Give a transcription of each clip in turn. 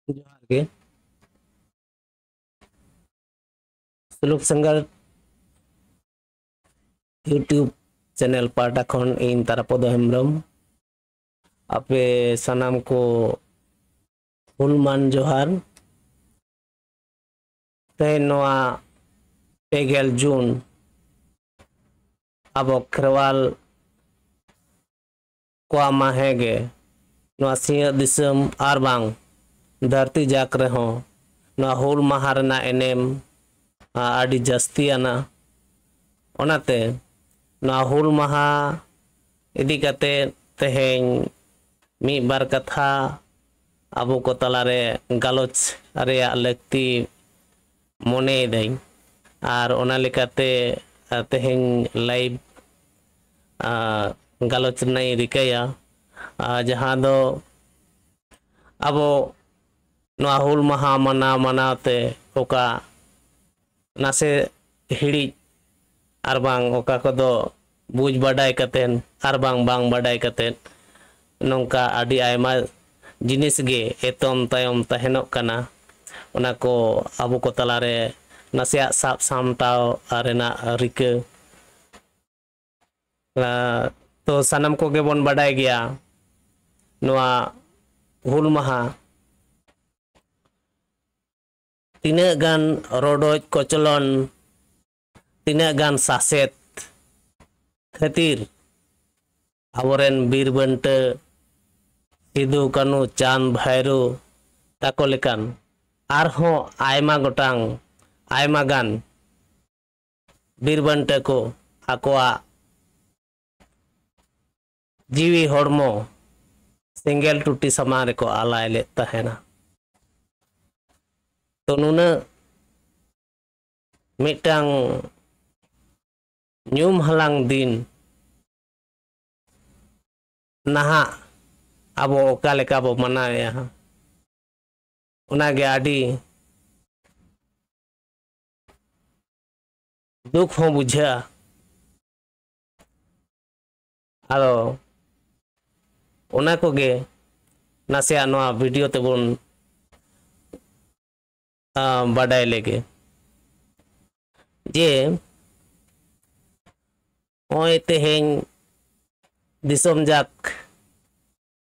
जोहार गे सुलुक संगत YouTube channel पाटा खन इन तारापद हेम्ब्रम आपे सनाम को हुलमान जोहार ते नोआ पेगेल जून अब खेरवाल को माहेगे नोआ सिंह दिसम आरबांग धरती जाक रहो नोआ हुल महारना एनेम आदि जस्तियाना ओनाते नोआ हुल महा इदी कते तेहें मी बार कथा अबो को तलारे गालोच रेया लगती मोने दई आर ओना लेकाते तेहें लाइव गालोच नहीं रिकाया जहां दो अबो नोआ हुल महा मनाव मनावते ओका नासे हिड़ी आरबांग ओका कोदो बुझ बाडाय कतेन आरबांग बांग बाडाय कतेन नोंका आदि आयमा जिनिस गे एतम तायम तहेनोक कना ओना को अबो को तलारे नासेया साब सामटाव आरेना रिका तो सनम को गे बोन बाडाय गया नोआ हुल महा तीना गान रोडोज कोचलन तीना गान सासेत खातिर आवरेन बीर बंट सिदु कानु चांद भैरू ताको लेकान आरहो आयमा गोटांग आयमा गान बीर बंट को आकोआ जीवी होड़मो सिंगल टूटी समान को आलाय ले तहेना तो नुना मिटांग न्यूम हलांग दिन नहा अबो ओका लेका बो मनाया उनागे आदि दुख हो बुझा आरो उना को गे नासे नोआ वीडियो ते बोन बाडाय लेगे जे ओय तेहें दिसोम जाक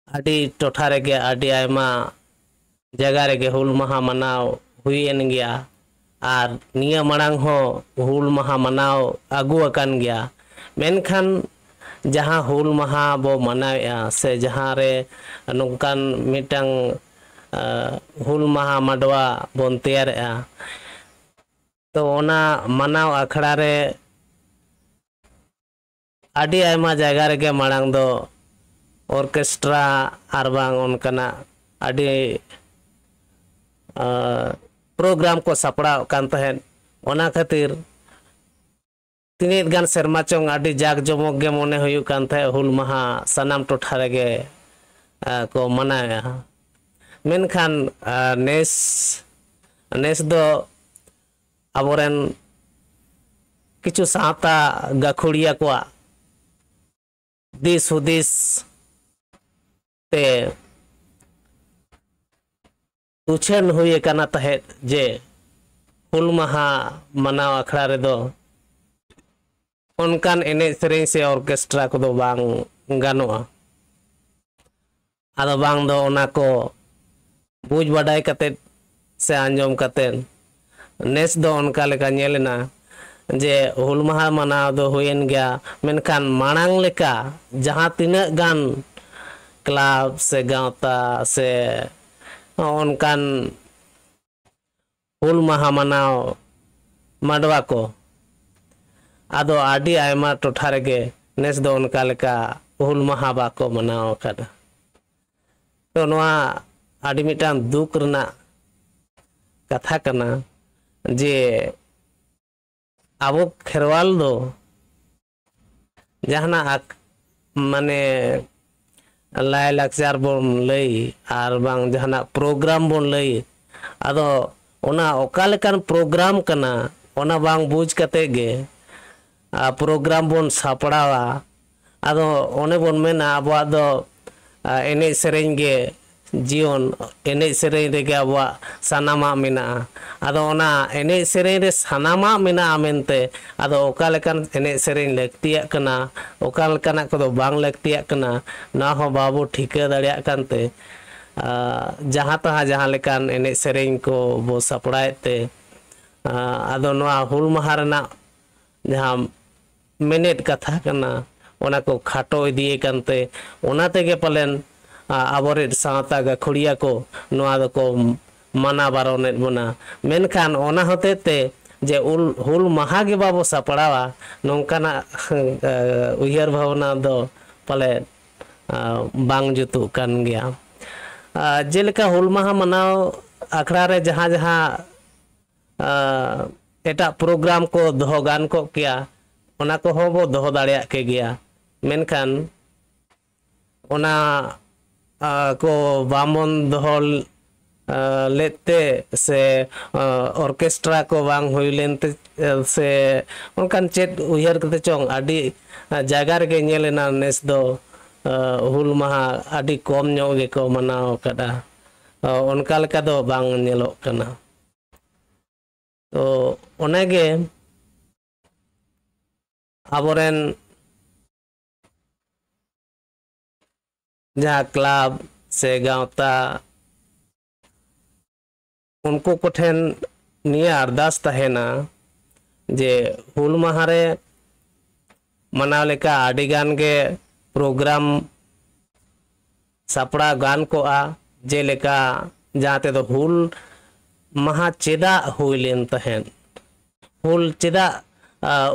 आदि टोठा रेगे आदि आयमा जगह रेगे हुल महा मनाव हुईन गया आर निया मड़ांग हो हुल महा मनाव आगु अकान गया मेनखान जहाँ हुल महा बो मनाया से जहाँ रे नोंकान मिटांग हुल महा मडवा बोन तैयार तो ओना मनाव अखड़ा रे आदि आयमा जगह रेगे मड़ांग दो ऑर्केस्ट्रा आरबांग उनकना आदि प्रोग्राम को सपड़ा कान तहेन ओना खातिर तिनित गान सेरमा चोंग आदि जाग जमोग गे मोने हुयु कान थे हुल महा सनाम टोठा रेगे को मनाया मेनखान नेस नेस दो अबोरेन किछु साता गाखुड़िया को दिस हुदिस ते उछन हुए काना तहे जे हुल महा मनाव अखड़ा रे दो उनकान एने सेरें से ऑर्केस्ट्रा को दो बांग गानोआ आदो बांग दो ओना को बुझ बाडाय कते से आंजोम कते नेस दो उनका लेका नेलना जे हुल महा मनाव दो हुएन गया मेनखान मांग लेका जहाँ तीना गान क्लब से गांवता से उनकान हुल महा मनाव मडवा को आदो आदि आयमा टोठा रेगे नेस दो उनका लेका हुल महा बाको मनाव kada तो नोआ आदि मिटांग दुख रना कथा कना जे आबो खेरवाल दो जहाना माने लाय लाक्चार बोन लई आर बांग जहाना प्रोग्राम बोन लई आदो ओना ओका लेकान प्रोग्राम कना ओना बांग बुझ कते गे प्रोग्राम बोन सापड़ावा आदो ओने बोन मेना आबो आदो एने सेरेंग गे जीवन एने सेरें रेगे आबवा सानामा मेना आदो ओना एने सेरें रे सानामा मेना मेनते आदो ओका लेकान एने सेरें लगतिया कना ओका लेकाना कोदो बांग लगतिया कना ना हो बाबू ठिका दाड़िया कानते जहाँ तहाँ जहाँ लेकान एने सेरें को बो सपड़ाएते आदो नोआ हुल माहा रेना जहाँ मिनट कथा कना ओना को खाटो इदिए कानते ओना तेगे पलेन आबोरे सावता गाखुड़िया को नोआ दो को माना बारोनेत बना मेनखान ओना होते ते जे हुल माहा गे बाबो सपड़ावा नोंकाना उयहर भावना दो पले बांग जुतु कान गया जेलेका हुल माहा मनाओ आखड़ा रे जहाँ जहाँ एटा प्रोग्राम को दोहो गान को किया ओना को हो बो दोहो दाड़िया के गया मेनखान ओना को बामन दोहल लेते से ऑर्केस्ट्रा को बांग हुई लेनते से उनकान चेत उयहर कते चोंग आदि जायगा रे नेलेना नेस दो हुल माहा आदि कम ᱧᱚᱜ गे को मनाव कदा उनका लेका दो बांग नेलो कना तो ओनेगे आबोरेन जहाँ क्लब से गाँवता उनको कोठेन निया अरदास तहेना जे हुल माहा रे मनाव लेका आदि गान गे प्रोग्राम सापड़ा गान को जेलेका जहाँ ते दो हुल माहा चेदा हुई लेन तहेन हुल चेदा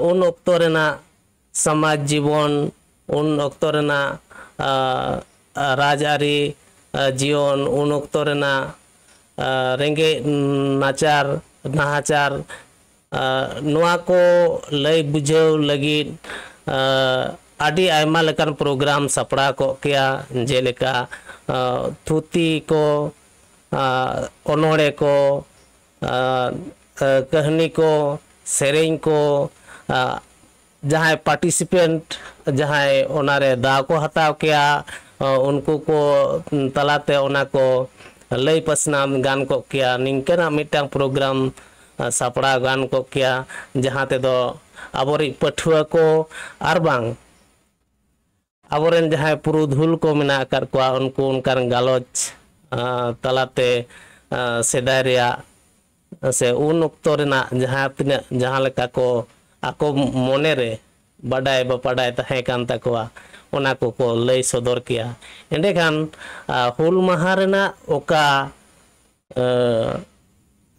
उन ओक्तो रेना समाज जीवन उन ओक्तो रेना राजआरी जीवन उन ओक्तो रेना रेंगे नाचार नाहाचार नोआ को लय बुझाव लगिद आदि आयमा लेकान प्रोग्राम सपड़ा को किया जेलेका थुती को ओनोड़े को कहानी को सेरें को जहाँ पार्टिसिपेंट जहाँ ओनारे दाव को हताव किया उनको को तलाते ओना को लय पसनाम गान को किया निंकना मिटांग प्रोग्राम सापड़ा गान को किया जहाँ ते दो आबोरी पठुआ को आरबांग आबोरेन जहाँ पुरुधुल को मिना कर को उनको उनकार गालोच तलाते सेदाय रेया से उन ओक्तो रेना जहाँ तिना जहाँ लेका को आको मोने रे बाडाय बापाडाय तहे कान तकवा ओना को लय सदर किया एंडेखान हुल माहा रेना ओका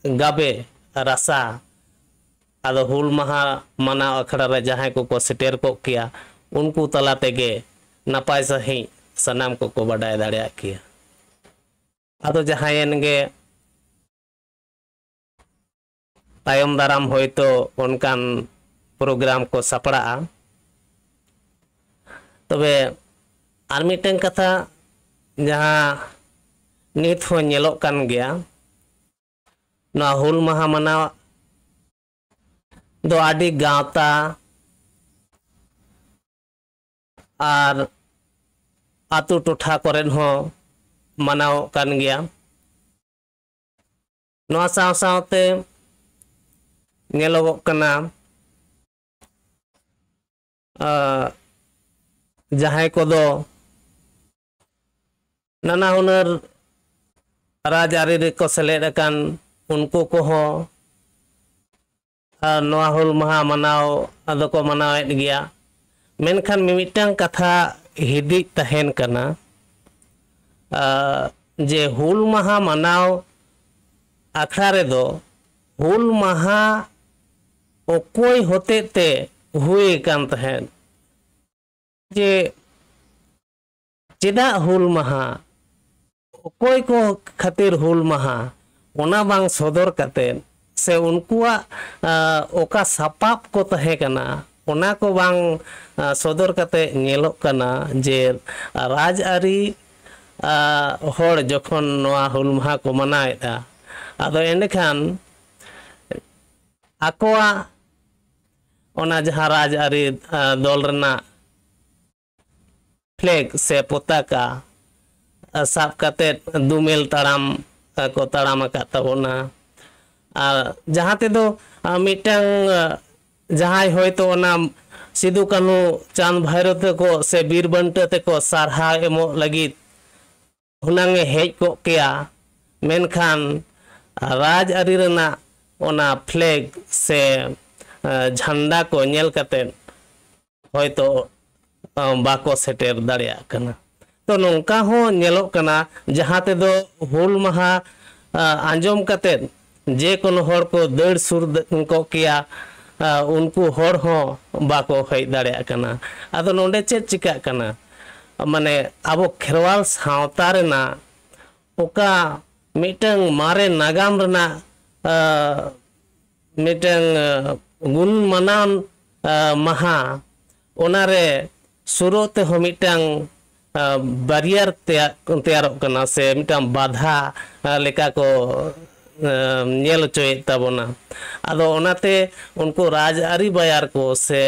गाबे रासा आदो हुल माहा माना अखड़ा रे जहाँ को सेटेर को किया उनको तला तेगे नपाय सही सनाम को बाडाय दाड़िया किया आदो जहाँ गे तायम दाराम होयतो उनकान प्रोग्राम को सपड़ा तबे आर मिटें कथा जहाँ नित हो नेलोक कान गया ना हुल माहा मना दो आदि गाँवता आर आतु टोठा करेन हो मनाव कान गया नोआ साव सावते नेलोगोग कना जहाँ को दो नाना हुनर राजआरी रे को सेलेद अकान उनको को हो नोआ हुल माहा मनाव आदो को मनावेद गया मेनखान मिमिटांग कथा हिदी तहेन कना जे हुल माहा मनाव आखड़ा रे दो हुल माहा ओकोय होते ते हुए कान तहेन जे चेदा हुल माहा ओकोय को खातिर हुल माहा ओना बांग सदर काते से उनकुआ ओका सपाप को तहे कना ओना को बांग सदर काते नेलोक कना जे राजआरी होड़ जखन नोआ हुल माहा को मनाएदा आदो एंडेखान आकोआ ओना जहाँ राजआरी दल रना फ्लैग से पताका साब काते दुमेल ताड़ाम को ताड़ाम आकाद ताबोना और जहाँ ते दो मिटंग जहाँ होयतो ओना सिदु कानू चांद भैरव तको से बीर बंटे तको सारहा एमो लगी हुनांगे हेज को किया मेनखान राज आरी रना ओना फ्लैग से झंडा को नेल काते होयतो बाको सेटेर दाड़िया कना तो नोंका हो नेलो कना जहाँ ते दो हुल महा आंजोम काते जे कोनो हर को दड़ सुर को किया उनको हर हो बाको हेज दाड़िया कना आदो नोंडे चेद चिका कना माने आबो खेरवाल सावता रेना ओका मिटंग मारे नागाम रेना मिटंग गुण मनान महा ओनारे सुरोते हो मिटंग बारियर तैयार कना से मिटंग बाधा लेका को नेल चोय ताबोना आदो ओनाते उनको राजआरी बायार को से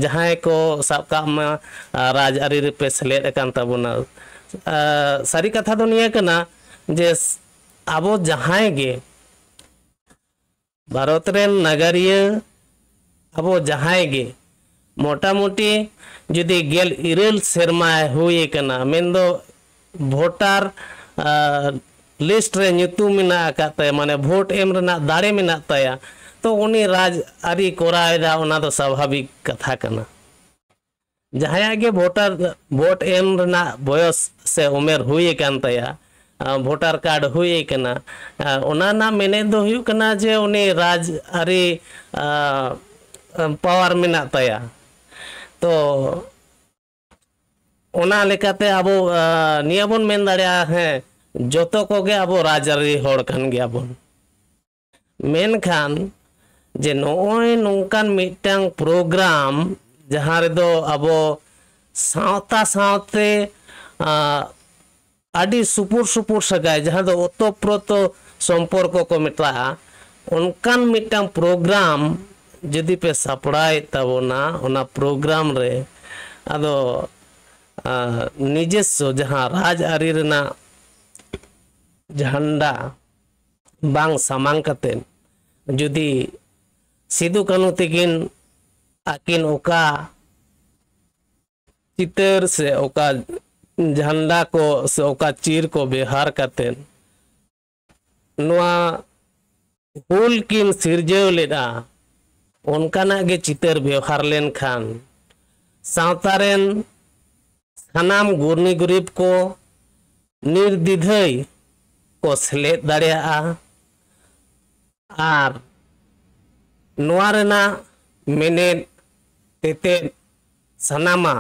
जहां को साब का राजआरी रे पे सेलेद कान ताबोना सारी कथा दो निया कना जे आबो जहां गे भारत रे नगरिया आबो जहां गे मोटा मोटी जुदी गेल इरेल सेरमा हुई कना मेंदो भोटार लिस्ट रे ᱧᱩᱛᱩᱢ मेना काते माने भोट एम रना दाड़े मेना ताया तो उनी राज आरी कोरायदा ओना दो स्वाभाविक कथा कना जहां गे भोट एम रना बयस से उमेर हुई कान ताया भोटार कार्ड हुई कना ओना ना मेने दो हुई कना जे उनी राज आरी पावर मेना ताया तो ओना लेकाते आबो निया बोन मेन दाड़िया है जोतो को गे आबो राजारी होड़ खान गया बोन मेनखान जे नोय नोंकान मिटंग प्रोग्राम जहां रे दो आबो सावता सावते आदि सुपुर सुपुर सगाय जहां दो ओतोप्रोतो संपर्क को मिटा उनकान मिटंग प्रोग्राम जदि पे सपड़ाय ताबोना ओना प्रोग्राम रे आदो निजेस्व जहां राज आरी रेना झंडा बांग सामांग कते जुदी सिदु कानू तकिन आकिन ओका चितर से ओका झंडा को से ओका चीर को व्यवहार करते हुल किन सिरजेव लेदा उनकाना गे चितर व्यवहार लेन खान सावतारेन सानाम गुरनी गरीब को निर्दिधय को सेलेद दाड़िया आर नोआ रेना मेनेद तेते सानामा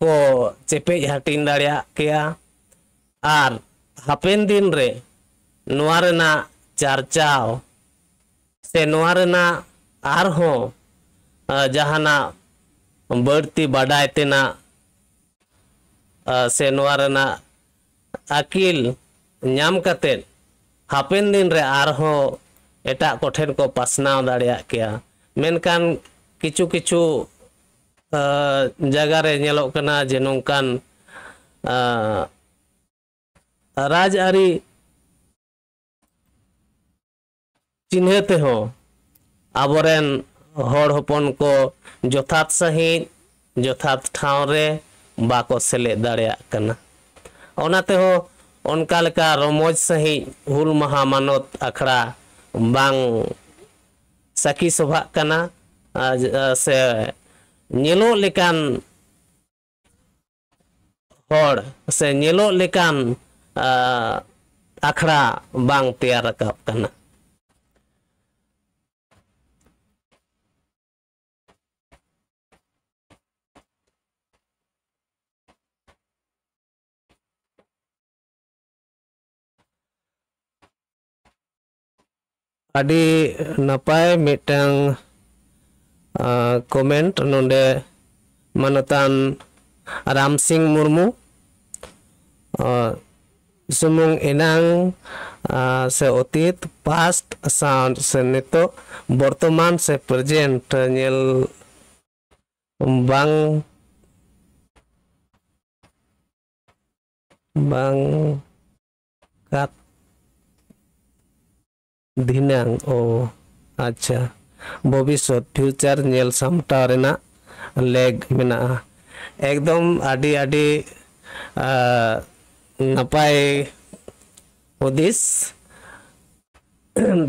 को चेपेज हाटिन दाड़िया केया आर हापेन दिन रे नोआ रेना चर्चाव से नोआ रेना आर हो जहाना बढ़ती बाडाय तेना से नोआ रेना अकिल नाम काते हापेन दिन रे आर हो एटा कोठेन को पासनाव दाड़िया केया मेनकान किचु किचु जगह रे नेलो कना जे नोंकान राज आरी चिन्हते हो आबोरेन होड़ होपन को जथात सही जथात ठाव रे बाको सेले दाड़िया कना ओनाते हो उनका लेका रमोज सही हुल महा मानत अखड़ा बांग सखी सभा कना से नेलो लेकान होड़ से नेलो लेकान अखड़ा बांग तैयार रकाब कना आदि नपाय मिटंग कमेंट नोंडे मनतान राम सिंह मुर्मू सुमुंग एनांग से अतीत पास्ट साउंड से नितो वर्तमान से प्रेजेंट नेल बांग bang kat dhinang o acha bobisot future nyel samtaw rena leg mena ekdom adi adi napai hudis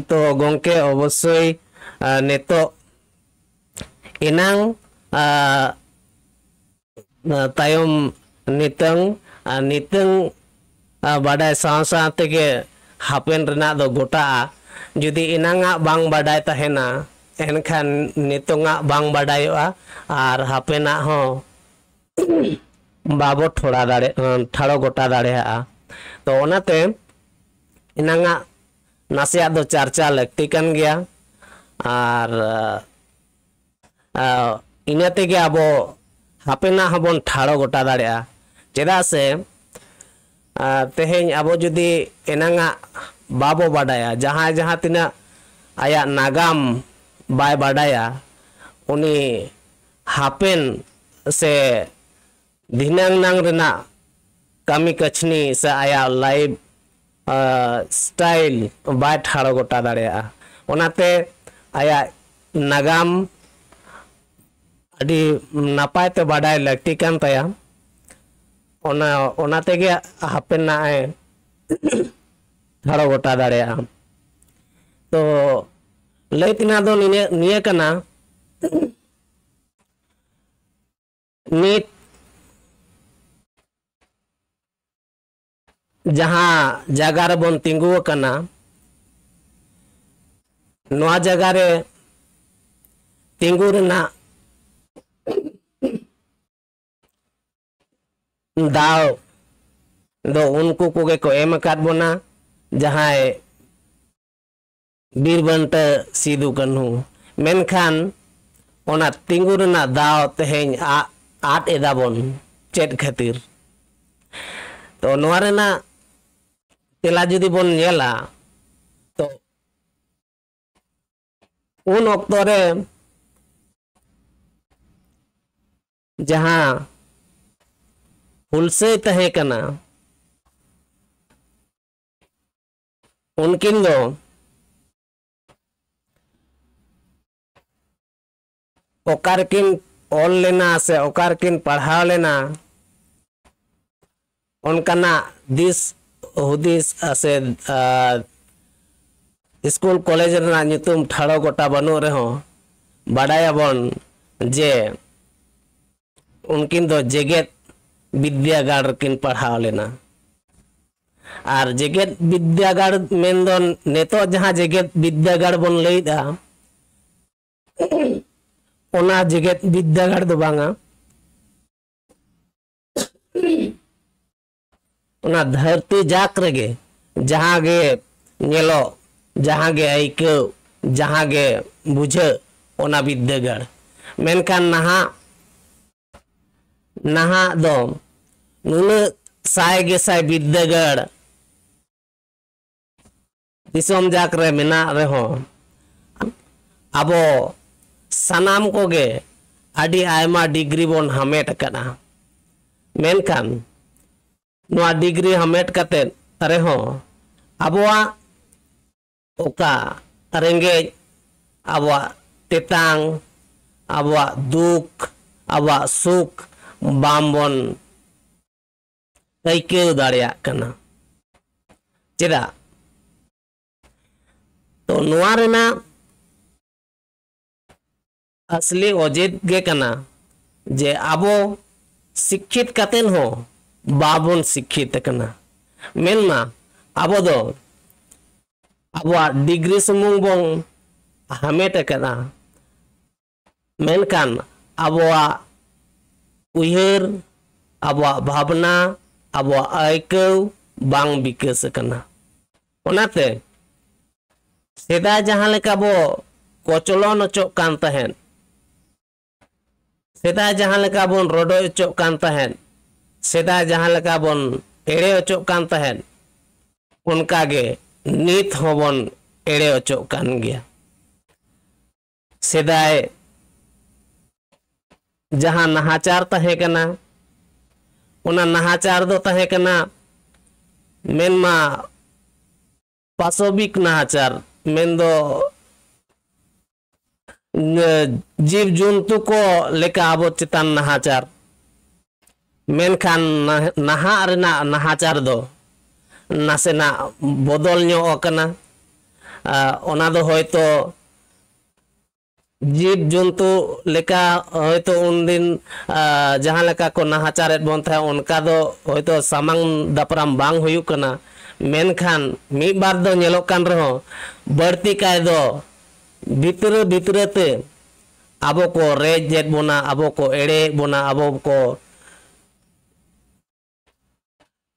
to gongke obosoi neto inang tayom nitang nitang badai saw tege hapen rena do gota judi inanga bang badai tahena enkhan nitonga bang badayoa ar hapena ho babo thoda dare tharo gota dareya to onate inanga nasiya do charcha lakti kan gya ar ina tege abo hapena habon tharo gota dareya cheda se teheny abo judi enanga babo badaya jaha jaha tina aya nagam bai badaya uni hapen se dinang nang rena kami kachni se aya live style bai tharo gota dareya onate aya nagam adi napai te badai lakti kan taya ona tege hapen na tharo gota dareya to lay tina do niya kana nit जहाँ जगह रे बन तिंगु कना नवा जगह रे तिंगु रेना दाव दो उनको कोगे को एम काट बोना जहाँ बीरबंट सिदु कन्हू मेनखान ओना तिंगु रेना दाव तेहें आट एदाबन चेट खातिर तो नवा रेना तेला जुदी बन नेला तो उन ऑक्टो रे जहाँ हुलसे तहे कना उनकिन दो ओकार किन ऑल लेना से ओकार किन पढ़ाव लेना उनकना दिस हुदिस से स्कूल कॉलेज रेना नितुम ठाड़ो गोटा बनु रहो बाडायाबन जे उनकिन दो जेगेत विद्यागार किन पढ़ाव लेना आर जेगेत विद्यागार मेन दो नेतो जहाँ जेगेत विद्यागार बन लईदा ओना जेगेत विद्यागार दो बांगा ओना धरती जाक रगे जहाँ गे नेलो जहाँ गे आइको जहाँ गे बुझे ओना विद्यागार मेनखान नहा दो नुने साय गे साय विद्यागार दिसोम जाक रे मेना रहो अबो सनाम को गे आदि आयमा डिग्री बन हमेट कना मेनखान नवा डिग्री हमेट कते रेहो अबवा ओका रेंगे अबवा तेतांग अबवा दुख अबवा सुख बामबन आइके दाड़िया कना चेदा तो नवा रेना असली अजेद गे कना जे आबो शिक्षित कतेन हो बाबन शिक्षित कना मेनमा आबो दो आबवा डिग्री सुमुंग बंग हमेट कना मेनकान आबवा उयहर आबवा भावना आबवा आइको बांग बिकास कना ओनाते सेदा जहाँ लेका बो कोचलन अचो कान तहेन सेदा जहाँ लेका बन रोडो अचो कान तहेन सेदा जहाँ लेका बन एड़े अचो कान तहेन उनका गे नीत होबन एड़े अचो कान गया सेदाय जहाँ नहाचार तहे कना उना नहाचार दो तहे कना मेनमा पाशविक नाहाचार मेन्दो जीव जंतु को लेका आबो चितान नाहाचार मेनखान नाहा रेना नाहाचार दो नासेना बदल ᱧᱚᱜ आकना ओना दो होयतो जीव जंतु लेका होयतो उनदिन जहां लेका को नाहाचारेत बोन था उनका दो होयतो सामांग दापराम बांग हुयुक कना मेनखान मी बार दो ñeloक कान रहो बढ़ती काय दो भितर भितरते आबो को रेजेत बोना आबो को एड़े बोना आबो को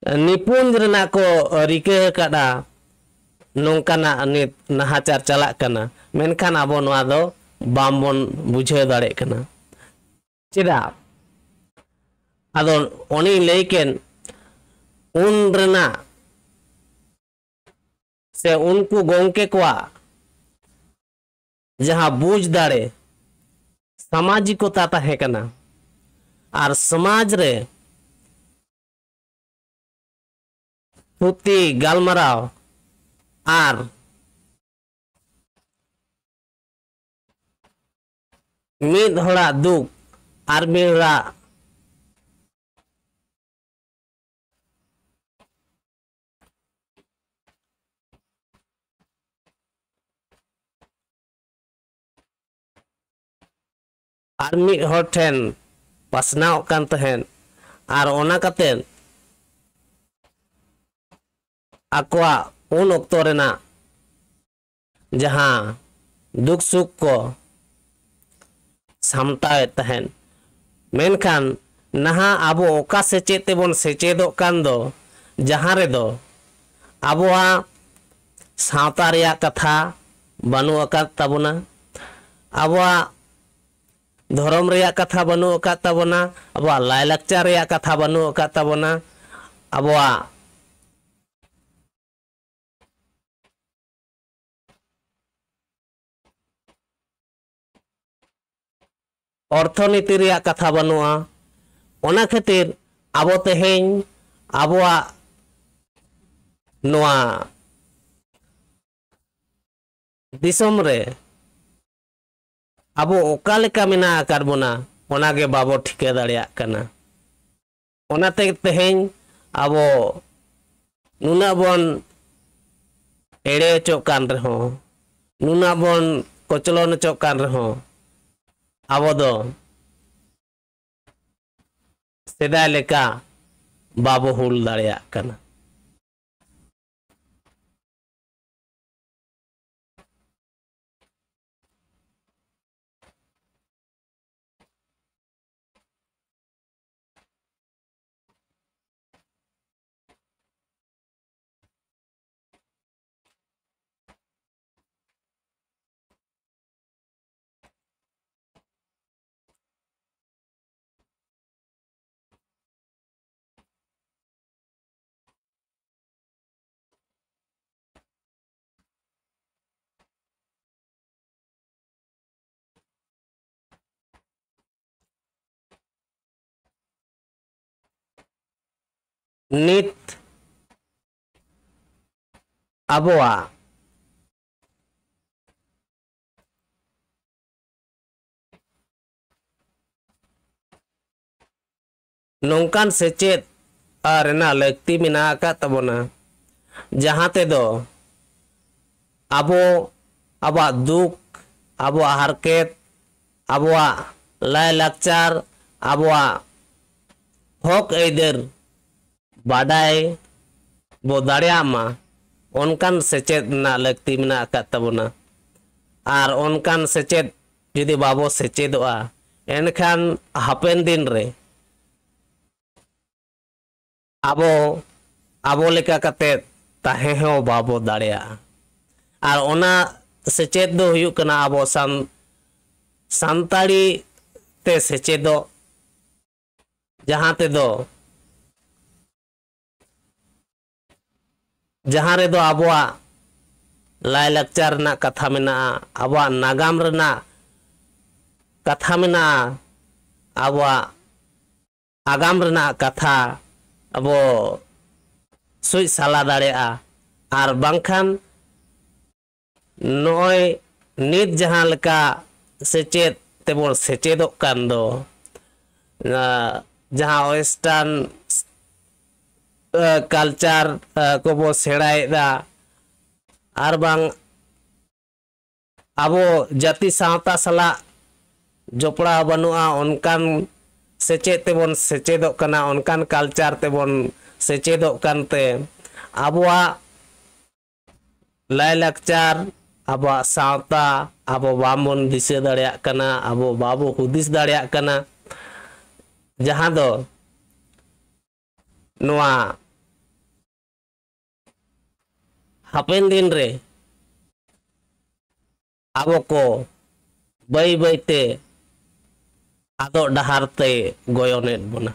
निपुण रेना को रिके कादा नोंकाना नित नाहाचार चलाक कना मेनखान आबो नोआ दो बामबन बुझे दाड़े कना चेदा आदो ओनी लेकेन उन रेना से उनको गोंके कोआ जहां बुझ दाड़े सामाजिकता ताहे कना आर समाज रे थुती गालमाराव आर मिद हड़ा दुख आर मिद हड़ा आर मिद हड़ ठेन पासनाव कान तहेन आर ओना कातेन आकवा उन ओक्तो रेना जहां दुख सुख को सामटाए तहेन मेनखान नहा आबो ओका सेचेत तेबोन सेचेदो कान दो जहां रे दो आबोआ सावता रेया कथा बानु अकात ताबोना आबोआ धर्म रेया कथा बानु अकात ताबोना आबोआ लायलाकचार रेया कथा बानु अकात ताबोना आबोआ अर्थनीति रेया कथा बानुआ ओना खातिर आबो तेहें आबोआ नोआ दिसम रे आबो ओका लेका मेना आकार बोना ओनागे बाबो ठिके दाड़िया कना ओनाते तेहें आबो नुना बन एड़े चोकान रहो नुना बन कोचलन चोकान रहो आबो दो सेदाय लेका बाबो हुल दाड़िया कना नित आबोआ नौकान सेचेत आरेना लगती मिना का तबोना जहां ते दो आबो आबा दुख आबोआ हारकेत आबोआ लाय लाकचार आबोआ हक ऐदर बाडाय बो दाड़िया मा ओनकान सेचेत ना लगती मिना का तबोना आर ओनकान सेचेत जुदी बाबो सेचेदोआ एनखान हापेन दिन रे आबो आबो लेका कते ताहे हो बाबो दाड़िया आर ओना सेचेत दो हुयुक कना आबो सांताड़ी ते सेचेदो जहां ते दो जहां रे दो आबोआ लाय लाकचार ना कथा मेना आबोआ नागाम रेना कथा मेना आबोआ आगाम रेना कथा अब सुई साला दाड़ेया आर बांखान नॉय नित जहां लका सेचेत तेबो सेचेदो कान दो जहां वेस्टार्न कल्चर को बो सेड़ाएदा आर बांग आबो जाति सावता सला जोपड़ा बनुआ उनकान सेचेद तेबोन सेचेदो कना उनकान कल्चर तेबोन सेचेदो कानते आबोआ लाय लाकचार आबो सावता आबो बामबोन दिसे दाड़ेया कना आबो बाबो हुदिस दाड़ेया कना जहां दो नोआ हापेन दिन रे आबो को बाई बाईते आदो डहारते गोयोनेत बोना।